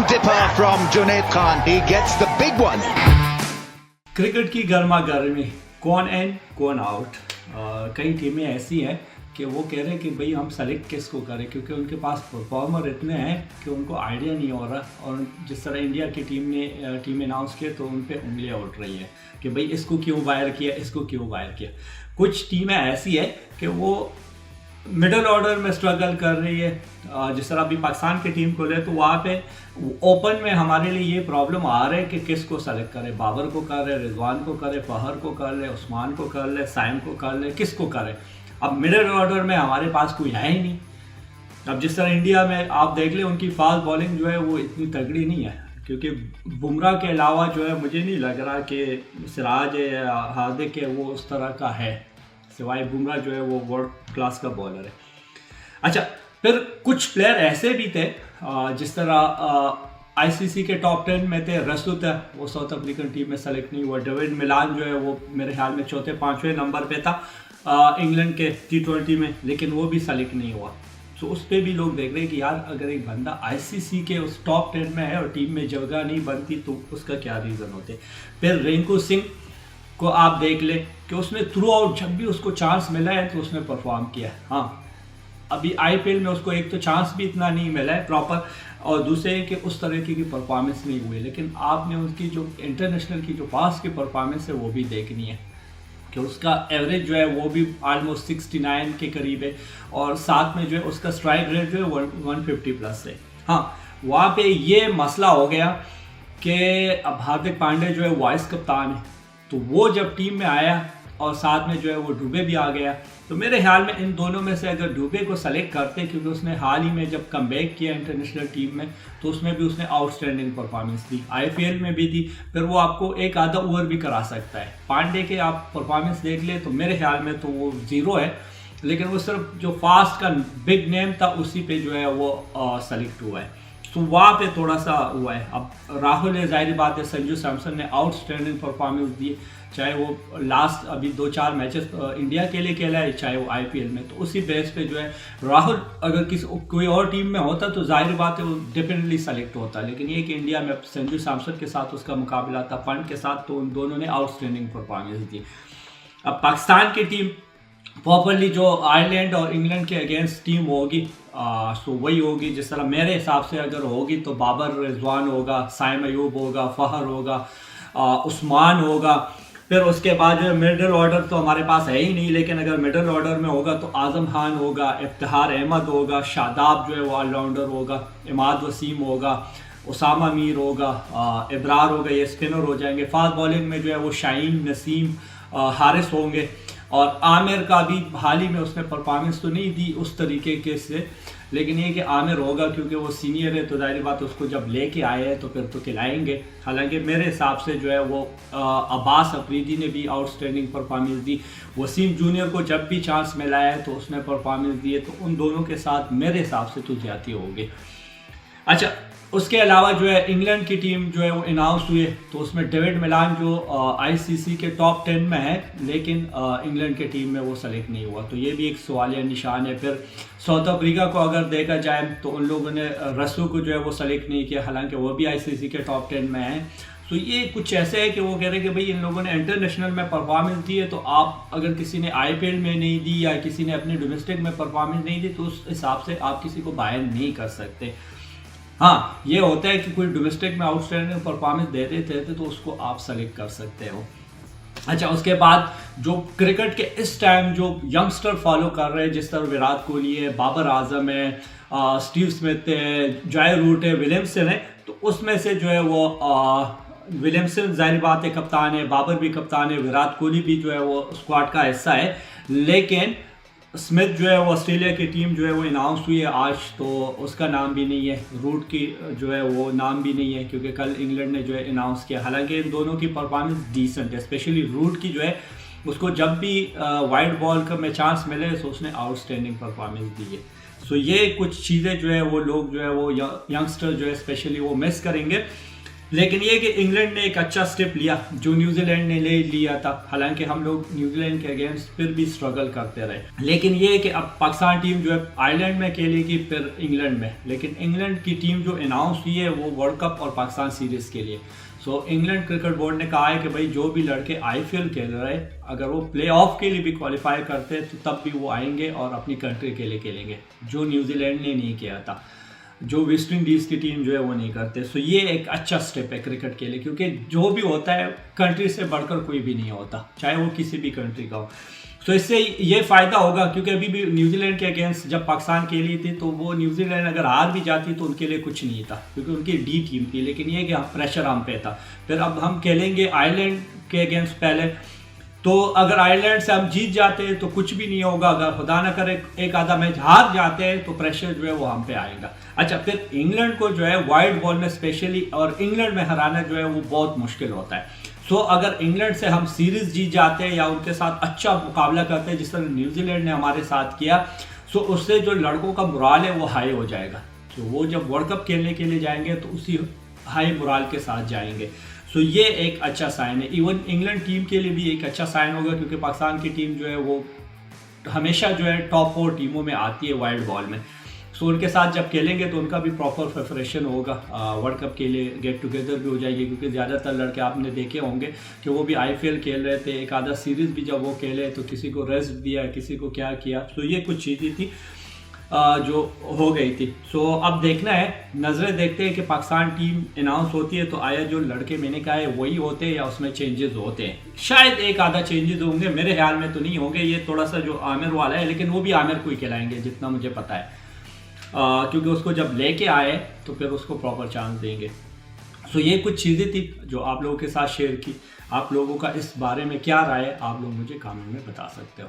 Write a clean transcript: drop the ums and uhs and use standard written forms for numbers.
dipper from Junaid Khan. He gets the big one. Cricket की गर्मा गर्मी, कौन इन कौन आउट। कई टीमें ऐसी हैं कि वो कह रहे हैं कि भाई हम सेलेक्ट किसको करें, क्योंकि उनके पास परफॉर्मर इतने हैं कि उनको आइडिया नहीं हो रहा। और जिस तरह इंडिया की टीम अनाउंस किया तो उन पर उंगलियां उठ रही हैं कि भाई इसको क्यों बाहर किया, इसको क्यों बाहर किया। कुछ टीमें ऐसी है कि वो मिडल ऑर्डर में स्ट्रगल कर रही है। जिस तरह अभी पाकिस्तान की टीम को ले तो वहाँ पे ओपन में हमारे लिए ये प्रॉब्लम आ रहा है कि किसको सेलेक्ट करें। बाबर को कर रहे, रिजवान को करे, फहर को कर ले, उस्मान को कर ले, साइम को कर ले, किसको करें। अब मिडल ऑर्डर में हमारे पास कोई है ही नहीं। अब जिस तरह इंडिया में आप देख लें, उनकी फास्ट बॉलिंग जो है वो इतनी तगड़ी नहीं है, क्योंकि बुमराह के अलावा जो है मुझे नहीं लग रहा कि सिराज या हार्दिक है वो उस तरह का है। सिवाय बुमराह जो है वो वर्ल्ड क्लास का बॉलर है। अच्छा, फिर कुछ प्लेयर ऐसे भी थे जिस तरह आईसीसी के टॉप 10 में थे। रसूद है, वो साउथ अफ्रीकन टीम में सेलेक्ट नहीं हुआ। डेविड मिलान जो है वो मेरे ख्याल में चौथे पांचवें नंबर पे था इंग्लैंड के T20 में, लेकिन वो भी सेलेक्ट नहीं हुआ। तो उस पर भी लोग देख रहे हैं कि यार अगर एक बंदा आईसीसी के उस टॉप 10 में है और टीम में जगह नहीं बनती तो उसका क्या रीज़न होते। फिर रिंकू सिंह को आप देख ले कि उसने थ्रू आउट जब भी उसको चांस मिला है तो उसने परफॉर्म किया। हाँ, अभी आईपीएल में उसको एक तो चांस भी इतना नहीं मिला है प्रॉपर, और दूसरे कि उस तरह की परफॉर्मेंस नहीं हुई। लेकिन आपने उसकी जो इंटरनेशनल की जो पास की परफॉर्मेंस है वो भी देखनी है कि उसका एवरेज जो है वो भी ऑलमोस्ट 69 के करीब है, और साथ में जो है उसका स्ट्राइक रेट जो है 150 प्लस है। हाँ, वहाँ पे ये मसला हो गया कि अब हार्दिक पांड्या जो है वाइस कप्तान है, तो वो जब टीम में आया और साथ में जो है वो डुबे भी आ गया, तो मेरे ख्याल में इन दोनों में से अगर डुबे को सेलेक्ट करते, क्योंकि उसने हाल ही में जब कमबैक किया इंटरनेशनल टीम में तो उसमें भी उसने आउटस्टैंडिंग परफॉर्मेंस दी, आईपीएल में भी दी, फिर वो आपको एक आधा ओवर भी करा सकता है। पांडे के आप परफॉर्मेंस देख ले तो मेरे ख्याल में तो वो ज़ीरो है, लेकिन वो सिर्फ जो फास्ट का बिग नेम था उसी पे जो है वो सेलेक्ट हुआ है, तो वहाँ पे थोड़ा सा हुआ है। अब राहुल ने जाहिर बात है, संजू सैमसन ने आउटस्टैंडिंग परफॉर्मेंस दी, चाहे वो लास्ट अभी 2-4 मैचेस इंडिया के लिए खेला है, चाहे वो आईपीएल में, तो उसी बेस पे जो है राहुल अगर कोई और टीम में होता तो जाहिर बात है वो डेफिनेटली सेलेक्ट होता। लेकिन ये कि इंडिया में संजू सैमसन के साथ उसका मुकाबला था, पंत के साथ, तो उन दोनों ने आउटस्टैंडिंग परफॉर्मेंस दी। अब पाकिस्तान की टीम प्रॉपरली जो आयरलैंड और इंग्लैंड के अगेंस्ट टीम होगी तो वही होगी जिस तरह मेरे हिसाब से अगर होगी तो बाबर रिजवान होगा, साइम अयूब होगा, फहर होगा, उस्मान होगा। फिर उसके बाद जो मिडल ऑर्डर तो हमारे पास है ही नहीं, लेकिन अगर मिडल ऑर्डर में होगा तो आजम खान होगा, इफ्तिखार अहमद होगा, शादाब जो है वो ऑलराउंडर होगा, इमाद वसीम होगा, उसामा मीर होगा, इब्रार होगा, ये स्पिनर हो जाएंगे। फास्ट बॉलिंग में जो है वो शाहीन, नसीम, हारिस होंगे, और आमिर का भी हाल ही में उसने परफॉर्मेंस तो नहीं दी उस तरीके के से, लेकिन ये कि आमिर होगा क्योंकि वो सीनियर है तो जाहिर बात उसको जब लेके आए हैं तो फिर तो खिलाएंगे। हालांकि मेरे हिसाब से जो है वो अब्बास अफरीदी ने भी आउटस्टैंडिंग परफॉर्मेंस दी, वसीम जूनियर को जब भी चांस मिला है तो उसने परफॉर्मेंस दी है, तो उन दोनों के साथ मेरे हिसाब से तो ज्यादती होगी। अच्छा, उसके अलावा जो है इंग्लैंड की टीम जो है वो अनाउंस हुई है, तो उसमें डेविड मिलान जो आईसीसी के टॉप 10 में है, लेकिन इंग्लैंड की टीम में वो सेलेक्ट नहीं हुआ, तो ये भी एक सवालिया निशान है। फिर साउथ अफ्रीका को अगर देखा जाए तो उन लोगों ने रसू को जो है वो सेलेक्ट नहीं किया, हालांकि वो भी आईसीसी के टॉप 10 में है। तो ये कुछ ऐसे है कि वो कह रहे हैं कि भाई इन लोगों ने इंटरनेशनल में परफॉर्मेंस दी है, तो आप अगर किसी ने आईपीएल में नहीं दी या किसी ने अपने डोमेस्टिक में परफॉर्मेंस नहीं दी तो उस हिसाब से आप किसी को बाहर नहीं कर सकते। हाँ, ये होता है कि कोई डोमेस्टिक में आउटस्टैंडिंग परफॉर्मेंस दे देते थे तो उसको आप सेलेक्ट कर सकते हो। अच्छा, उसके बाद जो क्रिकेट के इस टाइम जो यंगस्टर फॉलो कर रहे हैं, जिस तरह विराट कोहली है, बाबर आजम है, स्टीव स्मिथ है, जॉय रूट है, विलियमसन है, तो उसमें से जो है वो विलियमसन जाहिर बात है कप्तान है, बाबर भी कप्तान है, विराट कोहली भी जो है वो स्क्वाड का हिस्सा है, लेकिन स्मिथ जो है वो ऑस्ट्रेलिया की टीम जो है वो अनाउंस हुई है आज, तो उसका नाम भी नहीं है, रूट की जो है वो नाम भी नहीं है, क्योंकि कल इंग्लैंड ने जो है अनाउंस किया। हालांकि इन दोनों की परफॉर्मेंस डिसेंट है, स्पेशली रूट की जो है उसको जब भी वाइड बॉल का में चांस मिले तो उसने आउटस्टैंडिंग परफॉर्मेंस दी है। सो ये कुछ चीज़ें जो है वो लोग जो है वो यंगस्टर जो है स्पेशली वो मिस करेंगे, लेकिन ये कि इंग्लैंड ने एक अच्छा स्टेप लिया जो न्यूजीलैंड ने ले लिया था। हालांकि हम लोग न्यूजीलैंड के अगेंस्ट फिर भी स्ट्रगल करते रहे, लेकिन ये कि अब पाकिस्तान टीम जो है आयरलैंड में खेलेगी, फिर इंग्लैंड में। लेकिन इंग्लैंड की टीम जो अनाउंस हुई है वो वर्ल्ड कप और पाकिस्तान सीरीज़ के लिए। सो इंग्लैंड क्रिकेट बोर्ड ने कहा है कि भाई जो भी लड़के IPL खेल रहे हैं, अगर वो प्ले ऑफ के लिए भी क्वालिफाई करते हैं तो तब भी वो आएंगे और अपनी कंट्री के लिए खेलेंगे, जो न्यूजीलैंड ने नहीं किया था, जो वेस्ट इंडीज़ की टीम जो है वो नहीं करते। सो ये एक अच्छा स्टेप है क्रिकेट के लिए, क्योंकि जो भी होता है कंट्री से बढ़कर कोई भी नहीं होता, चाहे वो किसी भी कंट्री का हो। सो इससे ये फ़ायदा होगा, क्योंकि अभी भी न्यूजीलैंड के अगेंस्ट जब पाकिस्तान खेली थी तो वो न्यूजीलैंड अगर हार भी जाती तो उनके लिए कुछ नहीं था, क्योंकि उनकी डी टीम थी। लेकिन ये कि प्रेशर हम पे था। फिर अब हम खेलेंगे आयरलैंड के अगेंस्ट पहले, तो अगर आयरलैंड से हम जीत जाते हैं तो कुछ भी नहीं होगा। अगर खुदा न करे एक आधा मैच हार जाते हैं तो प्रेशर जो है वो हम पे आएगा। अच्छा, फिर इंग्लैंड को जो है वाइड बॉल में स्पेशली और इंग्लैंड में हराना जो है वो बहुत मुश्किल होता है। सो अगर इंग्लैंड से हम सीरीज़ जीत जाते हैं या उनके साथ अच्छा मुकाबला करते हैं जिस तरह न्यूजीलैंड ने हमारे साथ किया, सो उससे जो लड़कों का मुराल है वो हाई हो जाएगा। तो वो जब वर्ल्ड कप खेलने के लिए जाएंगे तो उसी हाई मुराल के साथ जाएंगे। सो ये एक अच्छा साइन है। इवन इंग्लैंड टीम के लिए भी एक अच्छा साइन होगा, क्योंकि पाकिस्तान की टीम जो है वो हमेशा जो है टॉप 4 टीमों में आती है वाइड बॉल में। सो उनके साथ जब खेलेंगे तो उनका भी प्रॉपर प्रिपरेशन होगा, वर्ल्ड कप के लिए गेट टुगेदर भी हो जाएगी, क्योंकि ज़्यादातर लड़के आपने देखे होंगे कि वो भी IPL खेल रहे थे। एक आधा सीरीज़ भी जब वो खेले तो किसी को रेस्ट दिया, किसी को क्या किया। तो ये कुछ चीज़ें थी जो हो गई थी। सो अब देखना है, नज़रें देखते हैं कि पाकिस्तान टीम अनाउंस होती है तो आया जो लड़के मैंने कहा है वही होते हैं या उसमें चेंजेस होते हैं। शायद एक आधा चेंजेस होंगे, मेरे ख्याल में तो नहीं होंगे। ये थोड़ा सा जो आमिर वाला है, लेकिन वो भी आमिर को ही खिलाएंगे जितना मुझे पता है, क्योंकि उसको जब लेके आए तो फिर उसको प्रॉपर चांस देंगे। सो ये कुछ चीज़ें थी जो आप लोगों के साथ शेयर की। आप लोगों का इस बारे में क्या राय है, आप लोग मुझे कमेंट में बता सकते हो।